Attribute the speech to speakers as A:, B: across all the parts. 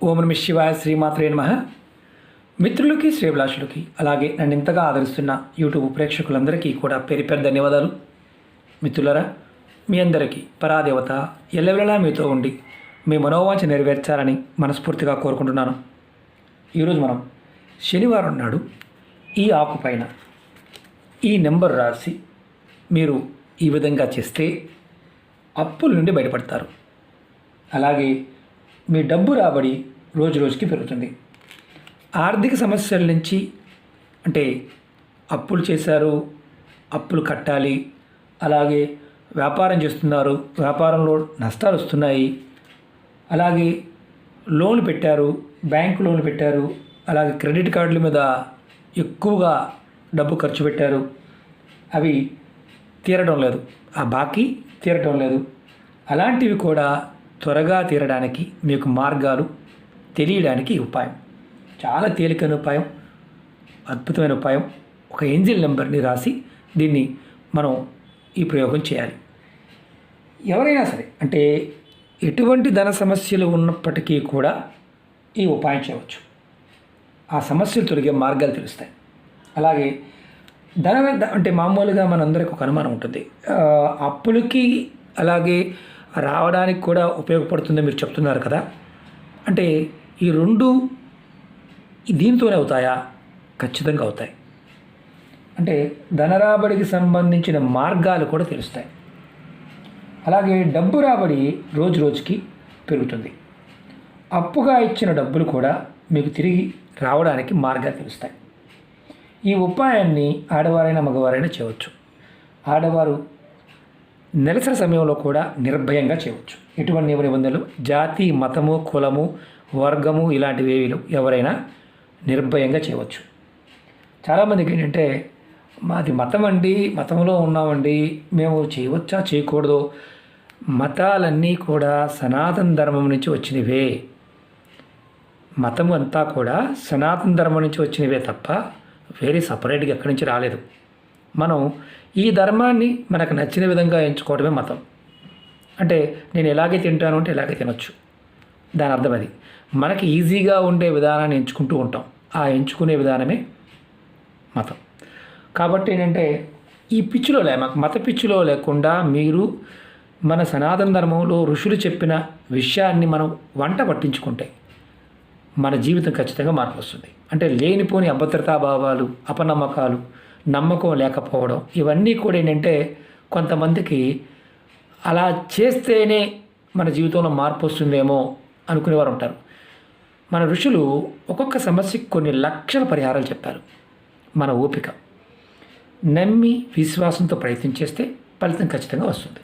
A: ఓం నమ శివాయ, శ్రీమాత్రే నమః. మిత్రులకి, శ్రేభిలాషులకి, అలాగే నన్ను ఇంతగా ఆదరిస్తున్న యూట్యూబ్ ప్రేక్షకులందరికీ కూడా పేరు పేరు ధన్యవాదాలు. మిత్రులరా, మీ అందరికీ పరాదేవత ఎల్లవేళలా మీతో ఉండి మీ మనోవాంఛ నెరవేర్చాలని మనస్ఫూర్తిగా కోరుకుంటున్నాను. ఈరోజు మనం శనివారం నాడు ఈ ఆకు పైన ఈ నెంబర్ రాసి మీరు ఈ విధంగా చేస్తే అప్పుల నుండి బయటపడతారు. అలాగే మీ డబ్బు రాబడి రోజు రోజుకి పెరుగుతుంది. ఆర్థిక సమస్యల నుంచి, అంటే అప్పులు చేశారు, అప్పులు కట్టాలి, అలాగే వ్యాపారం చేస్తున్నారు, వ్యాపారంలో నష్టాలు వస్తున్నాయి, అలాగే లోన్ పెట్టారు, బ్యాంకు లోన్ పెట్టారు, అలాగే క్రెడిట్ కార్డుల మీద ఎక్కువగా డబ్బు ఖర్చు పెట్టారు, అవి తీరడం లేదు, ఆ బాకీ తీరడం లేదు. అలాంటివి కూడా త్వరగా తీరడానికి మీకు మార్గాలు తెలియడానికి ఉపాయం, చాలా తేలికైన ఉపాయం, అద్భుతమైన ఉపాయం. ఒక ఏంజిల్ నెంబర్ని రాసి దీన్ని మనం ఈ ప్రయోగం చేయాలి. ఎవరైనా సరే, అంటే ఎటువంటి ధన సమస్యలు ఉన్నప్పటికీ కూడా ఈ ఉపాయం చేయవచ్చు. ఆ సమస్యలు తొలగే మార్గాలు తెలుస్తాయి. అలాగే అంటే మామూలుగా మనందరికీ ఒక అనుమానం ఉంటుంది, అప్పులకి అలాగే రావడానికి కూడా ఉపయోగపడుతుందని మీరు చెప్తున్నారు కదా, అంటే ఈ రెండు దీనితోనే అవుతాయా? ఖచ్చితంగా అవుతాయి. అంటే ధనరాబడికి సంబంధించిన మార్గాలు కూడా తెలుస్తాయి. అలాగే డబ్బు రాబడి రోజు రోజుకి పెరుగుతుంది. అప్పుగా ఇచ్చిన డబ్బులు కూడా మీకు తిరిగి రావడానికి మార్గాలు తెలుస్తాయి. ఈ ఉపాయాన్ని ఆడవారైనా మగవారైనా చేయవచ్చు. ఆడవారు నెలసరి సమయంలో కూడా నిర్భయంగా చేయవచ్చు. ఎటువంటి నియమ నిబంధనలు, జాతి, మతము, కులము, వర్గము ఇలాంటివి ఏవి ఎవరైనా నిర్భయంగా చేయవచ్చు. చాలామందికి ఏంటంటే, మాది మతం అండి, మతంలో ఉన్నామండి, మేము చేయవచ్చా చేయకూడదు? మతాలన్నీ కూడా సనాతన ధర్మం నుంచి వచ్చినవే. మతం అంతా కూడా సనాతన ధర్మం నుంచి వచ్చినవే తప్ప వేరే సపరేట్గా ఎక్కడి నుంచి రాలేదు. మనం ఈ ధర్మాన్ని మనకు నచ్చిన విధంగా ఎంచుకోవడమే మతం. అంటే నేను ఎలాగే తింటాను అంటే ఎలాగే తినొచ్చు, దాని అర్థం అది. మనకి ఈజీగా ఉండే విధానాన్ని ఎంచుకుంటూ ఉంటాం, ఆ ఎంచుకునే విధానమే మతం. కాబట్టి ఏంటంటే ఈ పిచ్చిలో మత పిచ్చిలో లేకుండా మీరు మన సనాతన ధర్మంలో ఋషులు చెప్పిన విషయాన్ని మనం వంట పట్టించుకుంటే మన జీవితం ఖచ్చితంగా మార్పు వస్తుంది. అంటే లేనిపోని అభద్రతా భావాలు, అపనమ్మకాలు, నమ్మకం లేకపోవడం, ఇవన్నీ కూడా ఏంటంటే కొంతమందికి అలా చేస్తేనే మన జీవితంలో మార్పు వస్తుందేమో అనుకునేవారు ఉంటారు. మన ఋషులు ఒక్కొక్క సమస్యకి కొన్ని లక్షల పరిహారాలు చెప్పారు. మన ఓపిక, నమ్మి విశ్వాసంతో ప్రయత్నం చేస్తే ఫలితం ఖచ్చితంగా వస్తుంది.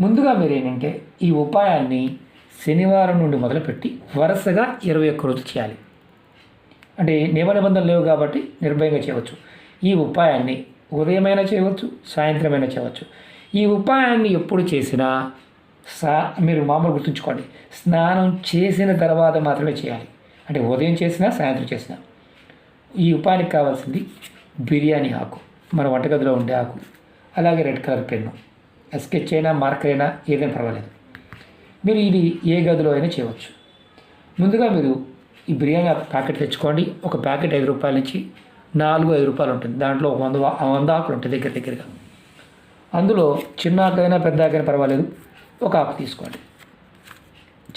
A: ముందుగా మీరు ఏంటంటే ఈ ఉపాయాన్ని శనివారం నుండి మొదలుపెట్టి వరుసగా 21 రోజులు చేయాలి. అంటే నియమ నిబంధనలు లేవు కాబట్టి నిర్భయంగా చేయవచ్చు. ఈ ఉపాయాన్ని ఉదయమైనా చేయవచ్చు, సాయంత్రమైనా చేయవచ్చు. ఈ ఉపాయాన్ని ఎప్పుడు చేసినా మీరు మామూలు గుర్తుంచుకోండి, స్నానం చేసిన తర్వాత మాత్రమే చేయాలి. అంటే ఉదయం చేసినా, సాయంత్రం చేసినా. ఈ ఉపాయానికి కావాల్సింది బిర్యానీ ఆకు, మన వంటగదిలో ఉండే ఆకు, అలాగే రెడ్ కలర్ పెన్ను, స్కెచ్ అయినా మార్కర్ అయినా ఏదైనా పర్వాలేదు. మీరు ఇది ఏ గదిలో అయినా చేయవచ్చు. ముందుగా మీరు ఈ బిర్యానీ ప్యాకెట్ తెచ్చుకోండి. ఒక ప్యాకెట్ 5 రూపాయల నుంచి 4-5 రూపాయలు ఉంటుంది. దాంట్లో 100 ఆకులు ఉంటాయి దగ్గరగా. అందులో చిన్న ఆకైనా పెద్ద ఆకైనా పర్వాలేదు, ఒక ఆకు తీసుకోండి.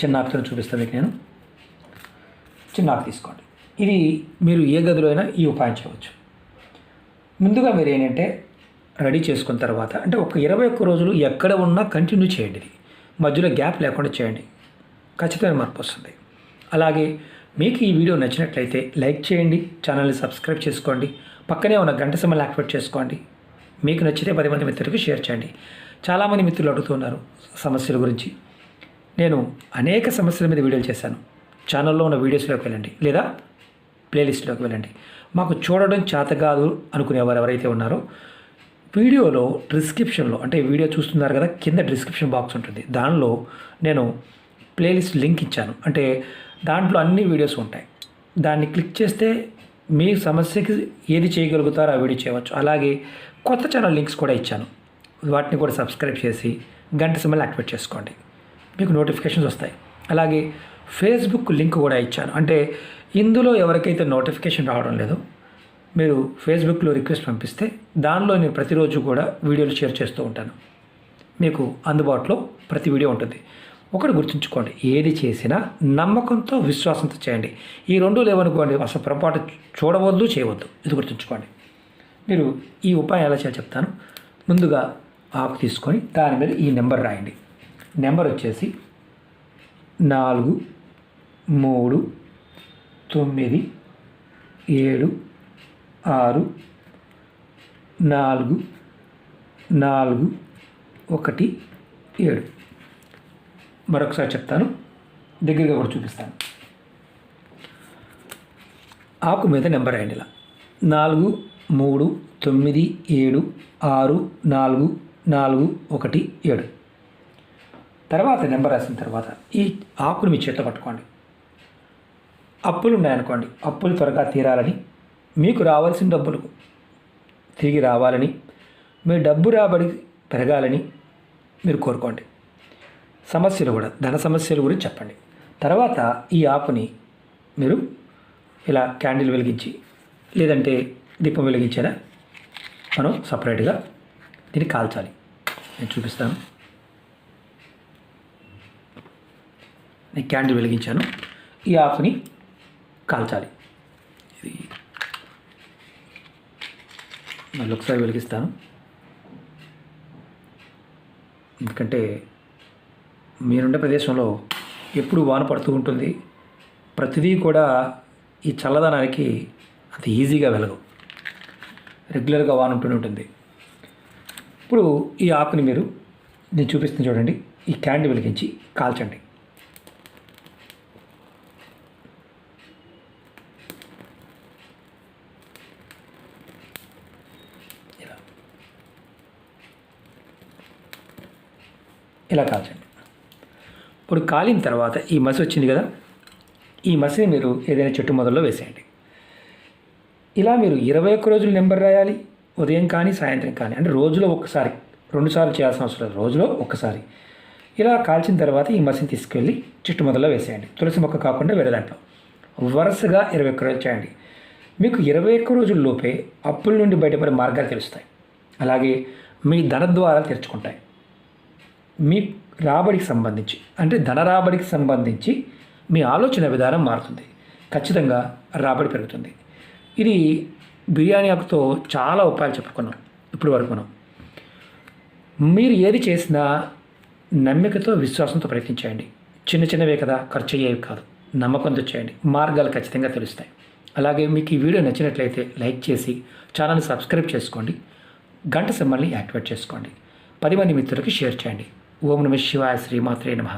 A: చిన్న ఆకుతో చూపిస్తాను మీకు నేను. చిన్న ఆకు తీసుకోండి. ఇది మీరు ఏ గదిలో అయినా ఈ ఉపాయం చేయవచ్చు. ముందుగా మీరు ఏంటంటే రెడీ చేసుకున్న తర్వాత, అంటే ఒక 21 రోజులు ఎక్కడ ఉన్నా కంటిన్యూ చేయండి. ఇది మధ్యలో గ్యాప్ లేకుండా చేయండి, ఖచ్చితమైన మార్పు వస్తుంది. అలాగే మీకు ఈ వీడియో నచ్చినట్లయితే లైక్ చేయండి, ఛానల్ని సబ్స్క్రైబ్ చేసుకోండి, పక్కనే ఉన్న గంట సింబల్ యాక్టివేట్ చేసుకోండి. మీకు నచ్చితే 10 మంది మిత్రులకు షేర్ చేయండి. చాలామంది మిత్రులు అడుగుతున్నారు సమస్యల గురించి. నేను అనేక సమస్యల మీద వీడియోలు చేశాను. ఛానల్లో ఉన్న వీడియోస్లోకి వెళ్ళండి, లేదా ప్లేలిస్ట్లోకి వెళ్ళండి. మాకు చూడడం చేత కాదు అనుకునేవారు ఎవరైతే ఉన్నారో, వీడియోలో డిస్క్రిప్షన్లో, అంటే వీడియో చూస్తున్నారు కదా, కింద డిస్క్రిప్షన్ బాక్స్ ఉంటుంది, దానిలో నేను ప్లేలిస్ట్ లింక్ ఇచ్చాను. అంటే దాంట్లో అన్ని వీడియోస్ ఉంటాయి. దాన్ని క్లిక్ చేస్తే మీ సమస్యకి ఏది చేయగలుగుతారో ఆ వీడియో చేయవచ్చు. అలాగే కొత్త ఛానల్ లింక్స్ కూడా ఇచ్చాను, వాటిని కూడా సబ్స్క్రైబ్ చేసి గంట సింబల్ యాక్టివేట్ చేసుకోండి, మీకు నోటిఫికేషన్స్ వస్తాయి. అలాగే ఫేస్బుక్ లింక్ కూడా ఇచ్చాను. అంటే ఇందులో ఎవరికైతే నోటిఫికేషన్ రావడం లేదో మీరు ఫేస్బుక్లో రిక్వెస్ట్ పంపిస్తే దానిలో నేను ప్రతిరోజు కూడా వీడియోలు షేర్ చేస్తూ ఉంటాను. మీకు అందుబాటులో ప్రతి వీడియో ఉంటుంది. ఒకటి గుర్తుంచుకోండి, ఏది చేసినా నమ్మకంతో విశ్వాసంతో చేయండి. ఈ రెండు లేవనుకోండి అసలు పొరపాటు చూడవద్దు, చేయవద్దు. ఇది గుర్తుంచుకోండి. మీరు ఈ ఉపాయం ఎలా చేయాలో చెప్తాను. ముందుగా ఆకు తీసుకొని దాని మీద ఈ నెంబర్ రాయండి. నెంబర్ వచ్చేసి 4 3 9 7 6 4 4 1 7. మరొకసారి చెప్తాను, దగ్గరగా కూడా చూపిస్తాను. ఆకు మీద నెంబర్ రాయండి. ఇలా 4 3 9 7 6 4 4 1 7. తర్వాత నెంబర్ రాసిన తర్వాత ఈ ఆకును మీ చేతిలో పట్టుకోండి. అప్పులు ఉన్నాయనుకోండి, అప్పులు త్వరగా తీరాలని, మీకు రావాల్సిన డబ్బులు తిరిగి రావాలని, మీ డబ్బు రాబడి పెరగాలని మీరు కోరుకోండి. సమస్యలు కూడా, ధన సమస్యల గురించి చెప్పండి. తర్వాత ఈ ఆకుని మీరు ఇలా క్యాండిల్ వెలిగించి లేదంటే దీపం వెలిగించేలా మనం సపరేట్గా దీన్ని కాల్చాలి. నేను చూపిస్తాను. నేను క్యాండిల్ వెలిగించాను. ఈ ఆకుని కాల్చాలి. ఇది మళ్ళీ ఒకసారి వెలిగిస్తాను, ఎందుకంటే మీరుండే ప్రదేశంలో ఎప్పుడు వాన పడుతూ ఉంటుంది. ప్రతిదీ కూడా ఈ చల్లదనానికి అంత ఈజీగా వెలగవు, రెగ్యులర్గా వాన ఉంటూనే ఉంటుంది. ఇప్పుడు ఈ ఆకుని మీరు నేను చూపిస్తుంది చూడండి, ఈ క్యాండిల్ వెలిగించి కాల్చండి. ఇలా కాల్చండి. ఇప్పుడు కాలిన తర్వాత ఈ మసి వచ్చింది కదా, ఈ మసిని మీరు ఏదైనా చెట్టు మొదల్లో వేసేయండి. ఇలా మీరు 21 రోజులు నెంబర్ రాయాలి. ఉదయం కానీ సాయంత్రం కానీ, అంటే రోజులో ఒక్కసారి, 2 సార్లు చేయాల్సిన అవసరం లేదు, రోజులో ఒక్కసారి. ఇలా కాల్చిన తర్వాత ఈ మసిని తీసుకెళ్ళి చెట్టు మొదల్లో వేసేయండి. తులసి మొక్క కాకుండా వేరే దాంట్లో వరుసగా 21 రోజులు చేయండి. మీకు 21 రోజుల్లోపే అప్పుల నుండి బయటపడే మార్గాలు తెలుస్తాయి. అలాగే మీ ధన ద్వారాలు తెరుచుకుంటాయి. మీ రాబడికి సంబంధించి, అంటే ధన రాబడికి సంబంధించి మీ ఆలోచన విధానం మారుతుంది. ఖచ్చితంగా రాబడి పెరుగుతుంది. ఇది బిర్యానీ ఆకుతో చాలా ఉపాయాలు చెప్పుకున్నాం ఇప్పుడు వరకు మనం. మీరు ఏది చేసినా నమ్మికతో, విశ్వాసంతో ప్రయత్నించండి. చిన్న చిన్నవే కదా, ఖర్చు అయ్యేవి కాదు. నమ్మకంతో చేయండి, మార్గాలు ఖచ్చితంగా తెలుస్తాయి. అలాగే మీకు ఈ వీడియో నచ్చినట్లయితే లైక్ చేసి ఛానల్ని సబ్స్క్రైబ్ చేసుకోండి. గంట సింబల్ని యాక్టివేట్ చేసుకోండి. 10 మంది మిత్రులకి షేర్ చేయండి. ఓం నమః శివాయ. శ్రీమాత్రే నమః.